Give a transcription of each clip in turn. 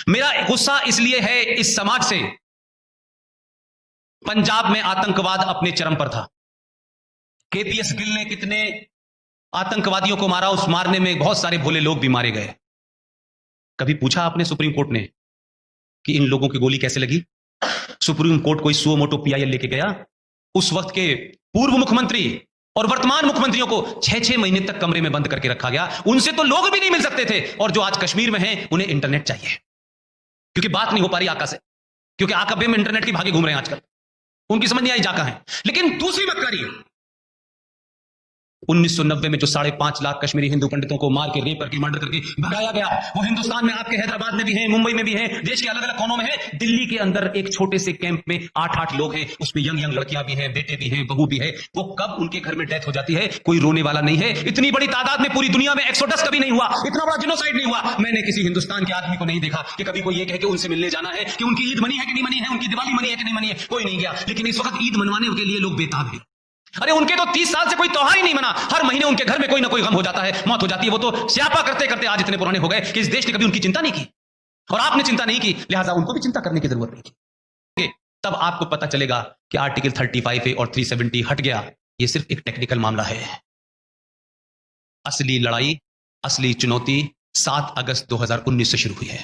मेरा गुस्सा इसलिए है इस समाज से। पंजाब में आतंकवाद अपने चरम पर था। केपीएस गिल ने कितने आतंकवादियों को मारा, उस मारने में बहुत सारे भोले लोग भी मारे गए। कभी पूछा आपने सुप्रीम कोर्ट ने कि इन लोगों की गोली कैसे लगी? सुप्रीम कोर्ट कोई सुओ मोटो पीआईएल लेके गया? उस वक्त के पूर्व मुख्यमंत्री और वर्तमान मुख्यमंत्रियों को 6-6 महीने तक कमरे में बंद करके रखा गया। उनसे तो लोग भी नहीं मिल सकते थे, और जो आज कश्मीर में हैं उन्हें इंटरनेट चाहिए, क्योंकि बात नहीं हो पा रही आका से, क्योंकि आका बेम इंटरनेट की भागे घूम रहे हैं आजकल। उनकी समझ नहीं आई जाका है। लेकिन दूसरी मक्कारी 1990 में जो 5.5 लाख कश्मीरी हिंदू पंडितों को मार के, रेप करके, मर्डर करके भगाया गया, वो हिंदुस्तान में आपके हैदराबाद में भी है, मुंबई में भी है, देश के अलग अलग कोनों में है। दिल्ली के अंदर एक छोटे से कैंप में 8-8 लोग हैं, उसमें यंग लड़कियां भी हैं, बेटे भी हैं, बहू भी है। वो कब उनके घर में डेथ हो जाती है, कोई रोने वाला नहीं है। इतनी बड़ी तादाद में पूरी दुनिया में एक्सोडस कभी नहीं हुआ, इतना बड़ा जिनोसाइड नहीं हुआ। मैंने किसी हिंदुस्तान के आदमी को नहीं देखा कि कभी कोई ये कहे कि उनसे मिलने जाना है, कि उनकी ईद मनी है कि नहीं मनी है, उनकी दिवाली मनी है कि नहीं मनी है। कोई नहीं गया। लेकिन इस वक्त ईद मनवाने के लिए लोग बेताब हैं। अरे उनके तो 30 साल से कोई त्योहार ही नहीं मना। हर महीने उनके घर में कोई ना कोई गम हो जाता है, मौत हो जाती है। वो तो स्यापा करते करते आज इतने पुराने हो गए कि इस देश ने कभी उनकी चिंता नहीं की, और आपने चिंता नहीं की, लिहाजा उनको भी चिंता करने की जरूरत नहीं की। तब आपको पता चलेगा कि आर्टिकल 35A और 370 हट गया। ये सिर्फ एक टेक्निकल मामला है। असली लड़ाई, असली चुनौती 7 अगस्त 2019 से शुरू हुई है।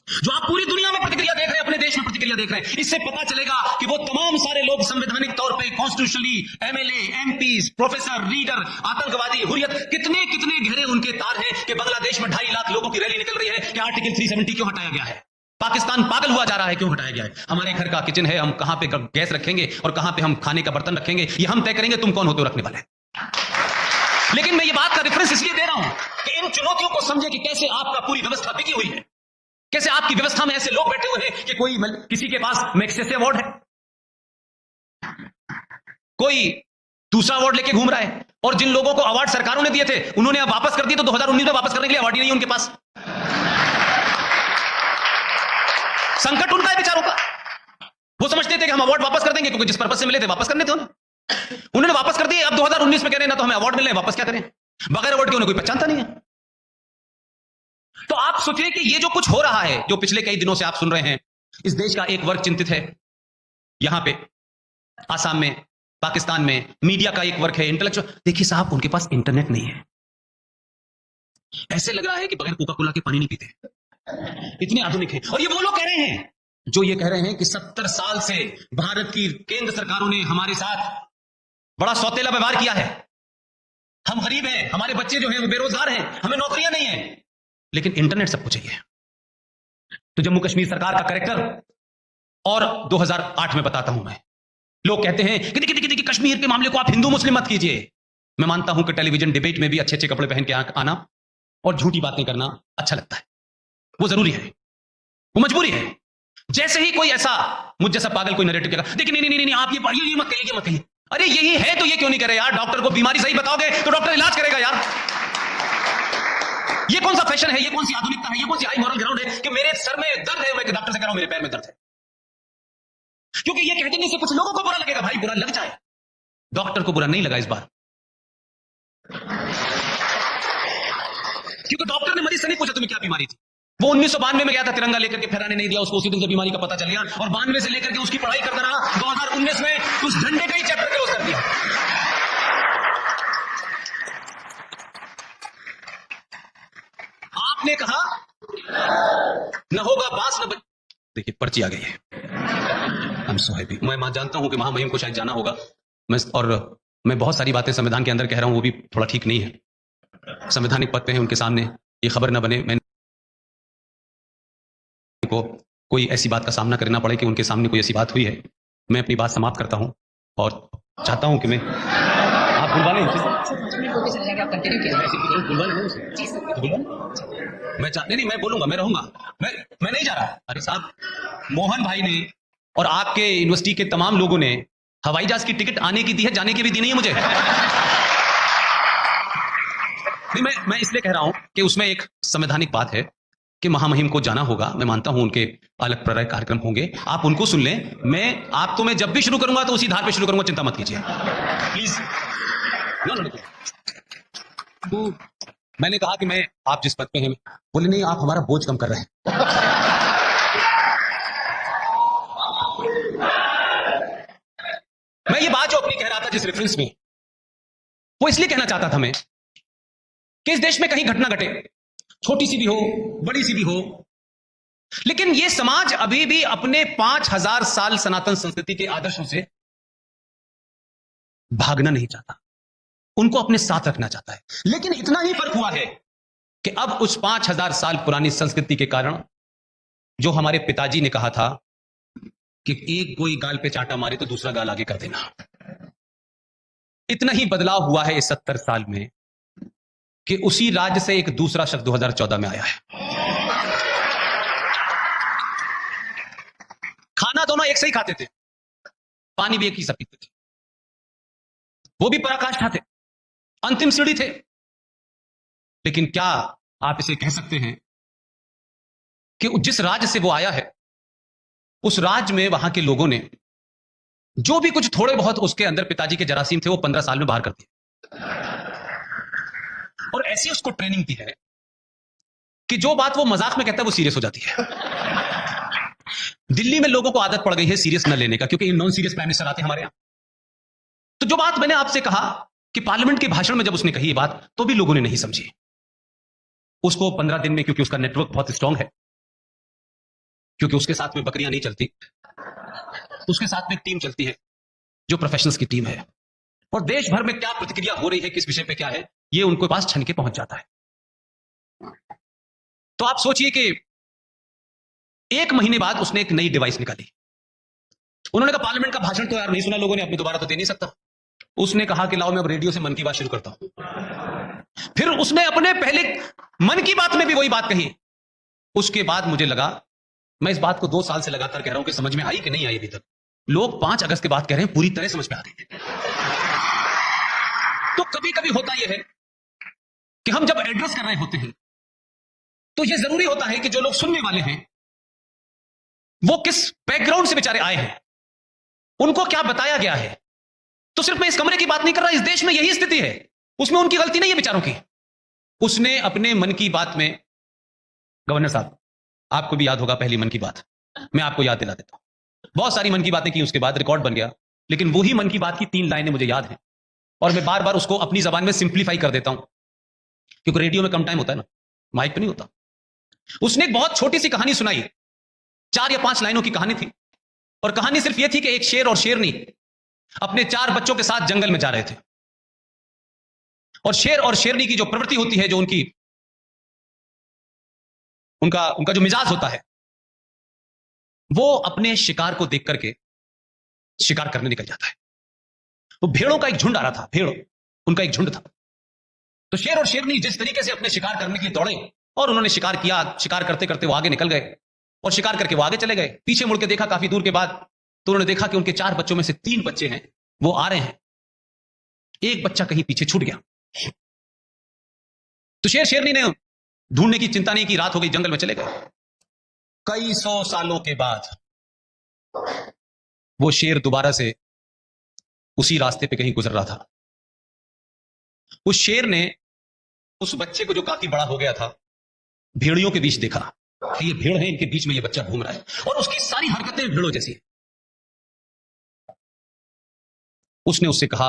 जो आप पूरी दुनिया में प्रतिक्रिया देख रहे हैं, अपने देश में प्रतिक्रिया देख रहे हैं, इससे पता चलेगा कि वो तमाम सारे लोग संवैधानिक तौर पे, constitutionally, MLA, MPs, professor, leader, आतंकवादी, हुर्रियत, कितने कितने गहरे उनके तार हैं कि बांग्लादेश में 2.5 लाख लोगों की रैली निकल रही है कि आर्टिकल 370 क्यों हटाया गया है। पाकिस्तान पागल हुआ जा रहा है, क्यों हटाया गया है। हमारे घर का किचन है, हम कहां पे गैस रखेंगे और कहां पे हम खाने का बर्तन रखेंगे, ये हम तय करेंगे, तुम कौन होते हो रखने वाले। लेकिन मैं ये बात का रेफरेंस इसलिए दे रहा हूं कि इन चुनौतियों को समझे कि कैसे आपका पूरी व्यवस्था बिकी हुई है, कैसे आपकी व्यवस्था में ऐसे लोग बैठे हुए हैं कि कोई किसी के पास मैग्सेसे अवार्ड है, कोई दूसरा अवार्ड लेके घूम रहा है, और जिन लोगों को अवार्ड सरकारों ने दिए थे उन्होंने अब वापस कर दिए, तो 2019 में वापस करने के लिए अवार्ड ही नहीं उनके पास। संकट उनका है बेचारों का। वो समझते थे कि हम अवार्ड वापस कर देंगे, क्योंकि जिस पर्पस से मिले थे वापस करने थे उन्होंने वापस कर दिए। अब 2019 में कह रहे हैं ना तो हमें अवार्ड मिल रहे हैं, वापस क्या करें। बगैर अवार्ड के उन्हें कोई पहचानता नहीं है। तो आप सोचिए कि ये जो कुछ हो रहा है, जो पिछले कई दिनों से आप सुन रहे हैं, इस देश का एक वर्ग चिंतित है। यहां पे आसाम में, पाकिस्तान में मीडिया का एक वर्ग है, इंटेलेक्चुअल। देखिए साहब, उनके पास इंटरनेट नहीं है। ऐसे लग रहा है कि बगैर कोका कोला के पानी नहीं पीते, इतने आधुनिक है। और ये वो लोग कह रहे हैं जो ये कह रहे हैं कि 70 साल से भारत की केंद्र सरकारों ने हमारे साथ बड़ा सौतेला व्यवहार किया है। हम गरीब हैं, हमारे बच्चे जो हैं वो बेरोजगार हैं, हमें नौकरियां नहीं है, लेकिन इंटरनेट सबको चाहिए। तो जम्मू कश्मीर सरकार का कैरेक्टर और 2008 में बताता हूं मैं। लोग कहते हैं कि देखिए कश्मीर के मामले को आप हिंदू मुस्लिम मत कीजिए। मैं मानता हूं कि टेलीविजन डिबेट में भी अच्छे अच्छे कपड़े पहन के आना और झूठी बातें करना अच्छा लगता है, वो जरूरी है, वो मजबूरी है। जैसे ही कोई ऐसा मुझ जैसा पागल कोई नरेटिव कहेगा, देखिए नहीं आप ये मत कहिए, ये मत कहिए। अरे यही है तो ये क्यों नहीं करे यार। डॉक्टर को बीमारी सही बताओगे तो डॉक्टर इलाज करेगा यार। ये कौन सा फैशन है, ये कौन सी आधुनिकता है, ये कौन सी हाई मॉरल ग्राउंड है कि मेरे सर में दर्द है, मैं डॉक्टर से कह रहा हूं मेरे पैर में दर्द है। क्योंकि ये कह देने से कुछ लोगों को बुरा लगेगा। भाई बुरा लग जाए, डॉक्टर को बुरा नहीं लगा इस बार, क्योंकि डॉक्टर ने मरीज से नहीं पूछा तुम्हें क्या बीमारी थी। वो 1992 में गया था, तिरंगा लेकर के फहराने नहीं दिया उसको, उसी दिन से बीमारी का पता चल गया, और 92 से लेकर के उसकी पढ़ाई करता रहा। 2019 में उस झंडे का ही चैप्टर क्लोज कर दिया। आपने कहा न होगा बास न देखिए पर्ची आ गई है। I'm so happy। मैं जानता हूं कि महामहिम को शायद जाना होगा, मैं बहुत सारी बातें संविधान के अंदर कह रहा हूं, वो भी थोड़ा ठीक नहीं है। संवैधानिक पद पे हैं, उनके सामने ये खबर न बने मैं को कोई ऐसी बात का सामना करना पड़े कि उनके सामने कोई ऐसी बात हुई है। मैं अपनी बात समाप्त करता हूं और चाहता हूं कि मैं आप बुलवा लें मैं बोलूंगा, मैं रहूंगा, मैं नहीं जा रहा। अरे साहब, मोहन भाई ने और आपके यूनिवर्सिटी के तमाम लोगों ने हवाई जहाज की टिकट आने की दी है, जाने की भी दी नहीं है मुझे। नहीं, मैं इसलिए कह रहा हूं कि उसमें एक संवैधानिक बात है कि महामहिम को जाना होगा। मैं मानता हूं उनके अलग प्रकार कार्यक्रम होंगे, आप उनको सुन लें। मैं जब भी शुरू करूंगा तो उसी धार पे शुरू करूंगा, चिंता मत कीजिए प्लीज। तो मैंने कहा कि आप जिस पद पे हैं, बोले नहीं आप हमारा बोझ कम कर रहे हैं। जिस रेफरेंस में, वो इसलिए कहना चाहता था मैं कि इस देश में कहीं घटना घटे, छोटी सी भी हो, बड़ी सी भी हो, लेकिन यह समाज अभी भी अपने 5000 साल सनातन संस्कृति के आदर्शों से भागना नहीं चाहता, उनको अपने साथ रखना चाहता है। लेकिन इतना ही फर्क हुआ है कि अब उस 5000 साल पुरानी संस्कृति के कारण, जो हमारे पिताजी ने कहा था कि एक कोई गाल पे चाटा मारे तो दूसरा गाल आगे कर देना, इतना ही बदलाव हुआ है इस 70 साल में कि उसी राज्य से एक दूसरा शख्स 2014 में आया है। खाना दोनों एक से ही खाते थे, पानी भी एक ही सब पीते थे, वो भी पराकाष्ठा थे, अंतिम सीढ़ी थे। लेकिन क्या आप इसे कह सकते हैं कि जिस राज्य से वो आया है, उस राज्य में वहां के लोगों ने जो भी कुछ थोड़े बहुत उसके अंदर पिताजी के जरासीम थे, वो 15 साल में बाहर कर दिए, और ऐसी उसको ट्रेनिंग दी है कि जो बात वो मजाक में कहता है वो सीरियस हो जाती है। दिल्ली में लोगों को आदत पड़ गई है सीरियस न लेने का, क्योंकि नॉन सीरियस प्राइम मिनिस्टर आते हैं हमारे यहां। तो जो बात मैंने आपसे कहा कि पार्लियामेंट के भाषण में जब उसने कही ये बात, तो भी लोगों ने नहीं समझी उसको 15 दिन में, क्योंकि उसका नेटवर्क बहुत स्ट्रांग है, क्योंकि उसके साथ में बकरियां नहीं चलती, उसके साथ में एक टीम चलती है जो प्रोफेशनल्स की टीम है, और देश भर में क्या प्रतिक्रिया हो रही है, किस विषय पे क्या है, ये उनके पास छन के पहुंच जाता है। तो आप सोचिए कि 1 महीने बाद उसने एक नई डिवाइस निकाली। उन्होंने कहा पार्लियामेंट का भाषण तो यार नहीं सुना लोगों ने, अपनी दोबारा तो दे नहीं सकता। उसने कहा कि लाओ मैं अब रेडियो से मन की बात शुरू करता हूं। फिर उसने अपने पहले मन की बात में भी वही बात कही। उसके बाद मुझे लगा, मैं इस बात को 2 साल से लगातार कह रहा हूं कि समझ में आई कि नहीं आई अभी तक। लोग 5 अगस्त के बाद कह रहे हैं, पूरी तरह समझ में आ गई है। तो कभी कभी होता यह है कि हम जब एड्रेस कर रहे होते हैं तो यह जरूरी होता है कि जो लोग सुनने वाले हैं वो किस बैकग्राउंड से बेचारे आए हैं, उनको क्या बताया गया है। तो सिर्फ मैं इस कमरे की बात नहीं कर रहा, इस देश में यही स्थिति है, उसमें उनकी गलती नहीं है बेचारों की। उसने अपने मन की बात में, गवर्नर साहब आपको भी याद होगा पहली मन की बात, मैं आपको याद दिला देता हूं। बहुत सारी मन की बातें की, उसके बाद रिकॉर्ड बन गया, लेकिन वही मन की बात की 3 लाइनें मुझे याद हैं, और मैं बार बार उसको अपनी जबान में सिंप्लीफाई कर देता हूं, क्योंकि रेडियो में कम टाइम होता है ना, माइक पे नहीं होता। उसने एक बहुत छोटी सी कहानी सुनाई, 4 या 5 लाइनों की कहानी थी, और कहानी सिर्फ यह थी कि एक शेर और शेरनी अपने 4 बच्चों के साथ जंगल में जा रहे थे, और शेर और शेरनी की जो प्रवृत्ति होती है, जो उनका जो मिजाज होता है, वो अपने शिकार को देख करके शिकार करने निकल जाता है। तो भेड़ों का एक झुंड आ रहा था, भेड़ उनका एक झुंड था। तो शेर और शेरनी जिस तरीके से अपने शिकार करने के लिए दौड़े, और उन्होंने शिकार किया, शिकार करते करते वो आगे निकल गए, और शिकार करके वो आगे चले गए। पीछे मुड़ के देखा काफी दूर के बाद, तो उन्होंने देखा कि उनके 4 बच्चों में से 3 बच्चे हैं, वो आ रहे हैं, एक बच्चा कहीं पीछे छूट गया। तो शेर शेरनी ने ढूंढने की चिंता नहीं की, रात हो गई, जंगल में चले गए। कई 100 सालों के बाद वो शेर दोबारा से उसी रास्ते पे कहीं गुजर रहा था। उस शेर ने उस बच्चे को, जो काफी बड़ा हो गया था, भेड़ियों के बीच देखा कि ये भेड़ है, इनके बीच में ये बच्चा घूम रहा है, और उसकी सारी हरकतें भेड़ों जैसी है। उसने उससे कहा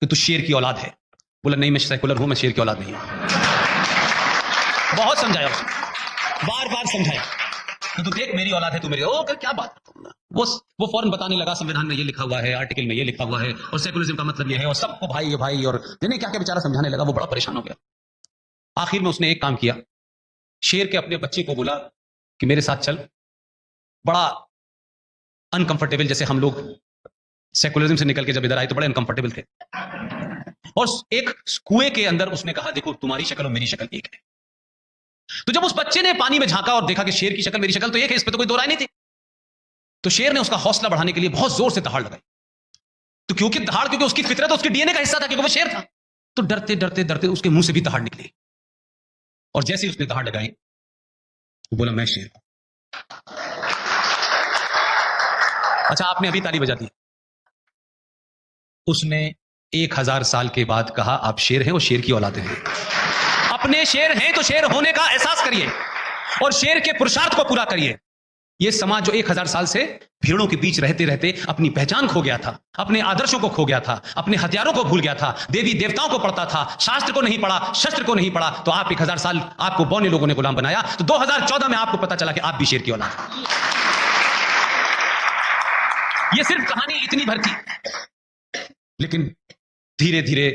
कि तू शेर की औलाद है। बोला नहीं, मैं सेकुलर हूं, मैं शेर की औलाद नहीं हूं। बहुत समझाया उसने, बार बार समझाया कि तू देख मेरी औलाद है, तू मेरी। ओ क्या बात। वो फौरन बताने लगा, संविधान में ये लिखा हुआ है, आर्टिकल में ये लिखा हुआ है, और सेकुलरिज्म का मतलब ये है, और सबको भाई है भाई, और नहीं क्या क्या बेचारा समझाने लगा। वो बड़ा परेशान हो गया। आखिर में उसने एक काम किया, शेर के अपने बच्चे को बोला कि मेरे साथ चल। बड़ा अनकंफर्टेबल, जैसे हम लोग सेकुलरिज्म से निकल के जब इधर आए तो बड़े अनकंफर्टेबल थे। और एक कुएं के अंदर उसने कहा, देखो तुम्हारी शक्ल और मेरी शक्ल एक है। तो जब उस बच्चे ने पानी में झांका और देखा कि शेर की शक्ल मेरी शक्ल तो एक है, इस पे तो कोई दो राय नहीं थी, तो शेर ने उसका हौसला बढ़ाने के लिए बहुत जोर से दहाड़ लगाई। तो क्योंकि उसकी फितरत, उसकी डीएनए का हिस्सा था, क्योंकि वो शेर था, तो डरते डरते डरते उसके मुंह से भी दहाड़ निकली। और जैसे ही उसने दहाड़ लगाई, वो बोला मैं शेर हूं। अच्छा, आपने अभी ताली बजा दी। उसने 1000 साल के बाद कहा आप शेर हैं और शेर की औलादे हैं। अपने शेर हैं तो शेर होने का एहसास करिए और शेर के पुरुषार्थ को पूरा करिए। ये समाज जो 1000 साल से भीड़ों के बीच रहते रहते अपनी पहचान खो गया था, अपने आदर्शों को खो गया था, अपने हथियारों को भूल गया था, देवी देवताओं को पढ़ता था, शास्त्र को नहीं पढ़ा, शस्त्र को नहीं पढ़ा, तो आप 1000 साल आपको बौने लोगों ने गुलाम बनाया। तो 2014 में आपको पता चला कि आप भी शेर की औलाद हैं। ये सिर्फ कहानी इतनी भर थी, लेकिन धीरे धीरे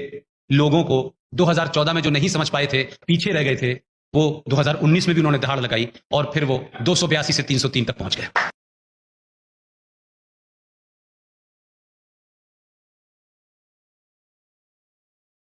लोगों को 2014 में जो नहीं समझ पाए थे, पीछे रह गए थे, वो 2019 में भी उन्होंने दहाड़ लगाई और फिर वो 282 से 303 तक पहुंच गए।